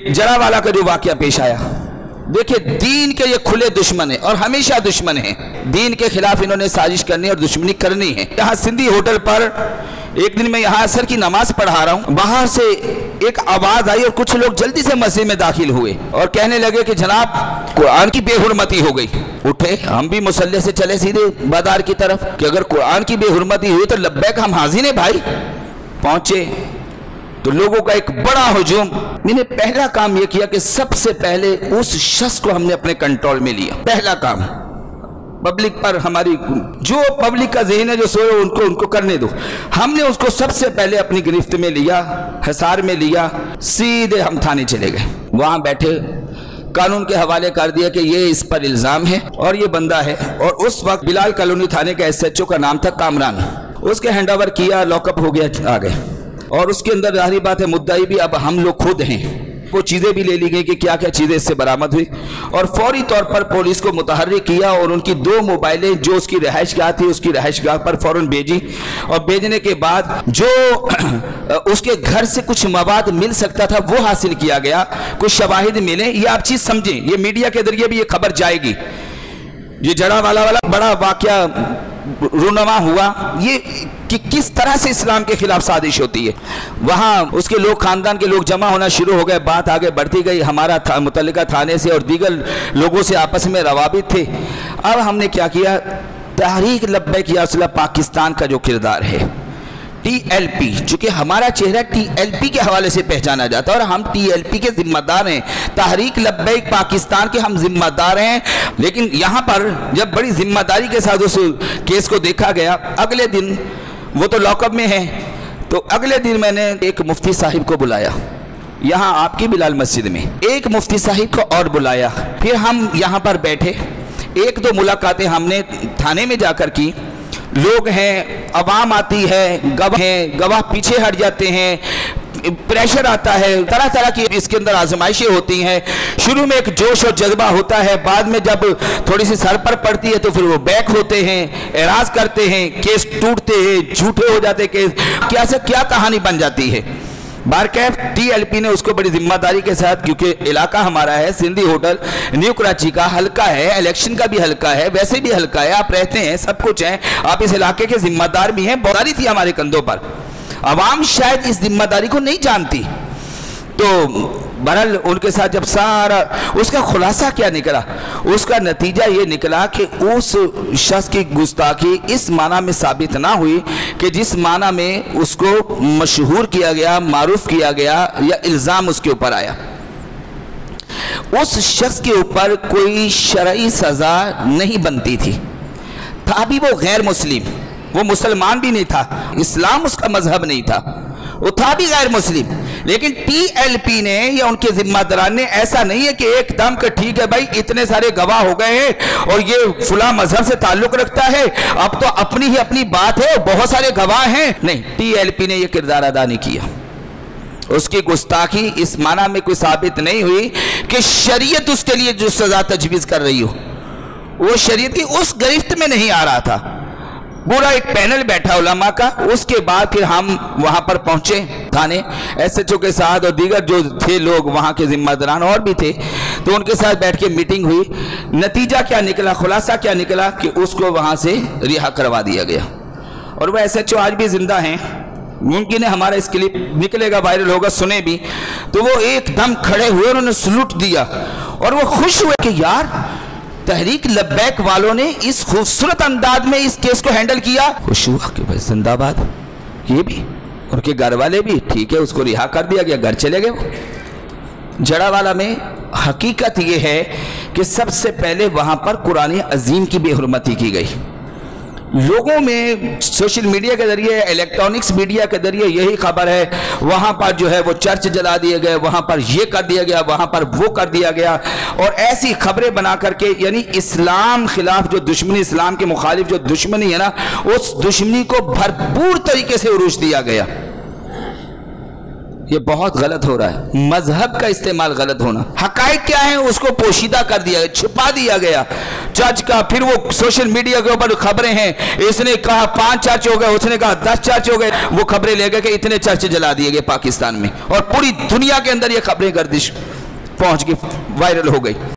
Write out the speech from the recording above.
जरा वाला का जो वाकया पेश आया, देखिए दीन के ये खुले दुश्मन है और हमेशा दुश्मन है। दीन के खिलाफ इन्होंने साजिश करनी और दुश्मनी करनी है। यहाँ सिंधी होटल पर एक दिन मैं यहाँ असर की नमाज पढ़ा रहा हूँ, बाहर से एक आवाज आई और कुछ लोग जल्दी से मस्जिद में दाखिल हुए और कहने लगे कि जनाब कुरान की बेहुरमती हो गई। उठे, हम भी मुसल्ले से चले सीधे बाजार की तरफ कि अगर कुरान की बेहुरमती हुई तो लब्बैक हम हाजिर हैं भाई। पहुंचे तो लोगों का एक बड़ा हुजूम। मैंने पहला काम यह किया कि सबसे पहले उस शख्स को हमने अपने कंट्रोल में लिया। पहला काम पब्लिक पर हमारी, जो पब्लिक का ज़हन है जो सोए उनको करने दो। हमने उसको सबसे पहले अपनी गिरफ्त में लिया, हिसार में लिया, सीधे हम थाने चले गए। वहाँ बैठे कानून के हवाले कर दिया कि ये इस पर इल्ज़ाम है और ये बंदा है। और उस वक्त बिलाल कॉलोनी थाने का SHO का नाम था कामरान। उसके हैंड ओवर किया, लॉकअप हो गया, आ गए। और उसके अंदर जाहिर बात है मुद्दाई भी अब हम लोग खुद हैं। वो चीज़ें भी ले ली गई कि क्या क्या चीज़ें इससे बरामद हुई और फौरी तौर पर पुलिस को मुतहर्रिक किया और उनकी 2 मोबाइलें जो उसकी रहायशगाह थी उसकी रहायशगाह पर फ़ौरन भेजी। और भेजने के बाद जो उसके घर से कुछ मवाद मिल सकता था वो हासिल किया गया, कुछ शवाहिद मिले। ये आप चीज़ समझें, ये मीडिया के जरिए भी ये खबर जाएगी। ये जड़ा वाला बड़ा वाकया रुनमा हुआ, ये कि किस तरह से इस्लाम के खिलाफ साजिश होती है। वहाँ उसके लोग, खानदान के लोग जमा होना शुरू हो गए, बात आगे बढ़ती गई। हमारा मुतल्लिका थाने से और दीगर लोगों से आपस में रवाबित थे। अब हमने क्या किया, तहरीक लब्बैक या रसूलल्लाह पाकिस्तान का जो किरदार है, TLP, चूँकि हमारा चेहरा TLP के हवाले से पहचाना जाता है और हम TLP के जिम्मेदार हैं, तहरीक लब्बैक पाकिस्तान के हम जिम्मेदार हैं। लेकिन यहाँ पर जब बड़ी जिम्मेदारी के साथ उस केस को देखा गया, अगले दिन वो तो लॉकअप में है, तो अगले दिन मैंने एक मुफ्ती साहिब को बुलाया यहाँ आपकी बिलाल मस्जिद में, एक मुफ्ती साहिब को और बुलाया। फिर हम यहाँ पर बैठे, 1-2 मुलाकातें हमने थाने में जाकर की। लोग हैं, अवाम आती है, गवाह पीछे हट जाते हैं, प्रेशर आता है, तरह तरह की इसके अंदर आजमाइशें होती हैं। शुरू में एक जोश और जज्बा होता है, बाद में जब थोड़ी सी सर पर पड़ती है तो फिर वो बैक होते हैं, एराज करते हैं, केस टूटते हैं, झूठे हो जाते केस, क्या से क्या कहानी बन जाती है। बारकैफ TLP ने उसको बड़ी जिम्मेदारी के साथ, क्योंकि इलाका हमारा है सिंधी होटल न्यू कराची का, हल्का है, इलेक्शन का भी हल्का है, वैसे भी हल्का है, आप रहते हैं, सब कुछ है, आप इस इलाके के जिम्मेदार भी हैं। बहुत थी हमारे कंधों पर, अवाम शायद इस जिम्मेदारी को नहीं जानती। तो बहरहाल उनके साथ जब सारा उसका खुलासा क्या निकला, उसका नतीजा ये निकला कि उस शख्स की गुस्ताखी इस माना में साबित ना हुई कि जिस माना में उसको मशहूर किया गया, मारूफ किया गया या इल्ज़ाम उसके ऊपर आया। उस शख्स के ऊपर कोई शरई सज़ा नहीं बनती थी, था भी वो गैर मुस्लिम, वो मुसलमान भी नहीं था, इस्लाम उसका मजहब नहीं था, वो था भी गैर मुस्लिम। लेकिन TLP ने या उनके जिम्मेदारान ने, ऐसा नहीं है कि एकदम कि ठीक है भाई इतने सारे गवाह हो गए हैं और ये फुला मजहब से ताल्लुक रखता है, अब तो अपनी ही अपनी बात है, बहुत सारे गवाह हैं। नहीं, TLP ने ये किरदार अदा नहीं किया। उसकी गुस्ताखी इस माना में कोई साबित नहीं हुई कि शरीयत उसके लिए जो सजा तजवीज़ कर रही हो, वो शरीयत की उस गिरफ्त में नहीं आ रहा था। पूरा एक पैनल बैठा उलमा का। उसके बाद फिर हम वहाँ पर पहुँचे थाने, SHO के साथ और दीगर जो थे लोग वहाँ के जिम्मेदारान और भी थे, तो उनके साथ बैठ के मीटिंग हुई। नतीजा क्या निकला, खुलासा क्या निकला कि उसको वहाँ से रिहा करवा दिया गया। और वह SHO आज भी जिंदा हैं, मुमकिन है हमारा इस क्लिप निकलेगा, वायरल होगा, सुने भी, तो वो एकदम खड़े हुए, उन्होंने सलूट दिया और वो खुश हुए कि यार तहरीक लब्बैक वालों ने इस खूबसूरत अंदाज में इस केस को हैंडल किया। खुश हुआ कि भाई जिंदाबाद, ये भी उनके घर वाले भी, ठीक है, उसको रिहा कर दिया गया, घर चले गए। जड़ावाला में हकीकत ये है कि सबसे पहले वहां पर कुरान अजीम की बेहुरमती की गई। लोगों में सोशल मीडिया के जरिए, इलेक्ट्रॉनिक्स मीडिया के जरिए यही खबर है, वहाँ पर जो है वो चर्च जला दिए गए, वहाँ पर ये कर दिया गया, वहाँ पर वो कर दिया गया, और ऐसी खबरें बना करके, यानी इस्लाम खिलाफ जो दुश्मनी, इस्लाम के मुखालिफ जो दुश्मनी है ना, उस दुश्मनी को भरपूर तरीके से उरूज दिया गया। یہ بہت غلط ہو رہا ہے، مذہب کا استعمال غلط ہونا۔ حقائق کیا ہیں اس کو پوشیدہ کر دیا گیا، چھپا دیا گیا چرچ کا، پھر وہ سوشل میڈیا کے اوپر خبریں ہیں، اس نے کہا 5 چرچ ہو گئے، اس نے کہا 10 چرچ ہو گئے، وہ خبریں لے گئے کہ اتنے چرچ جلا دیے گئے پاکستان میں، اور پوری دنیا کے اندر یہ خبریں گردش پہنچ کے وائرل ہو گئی۔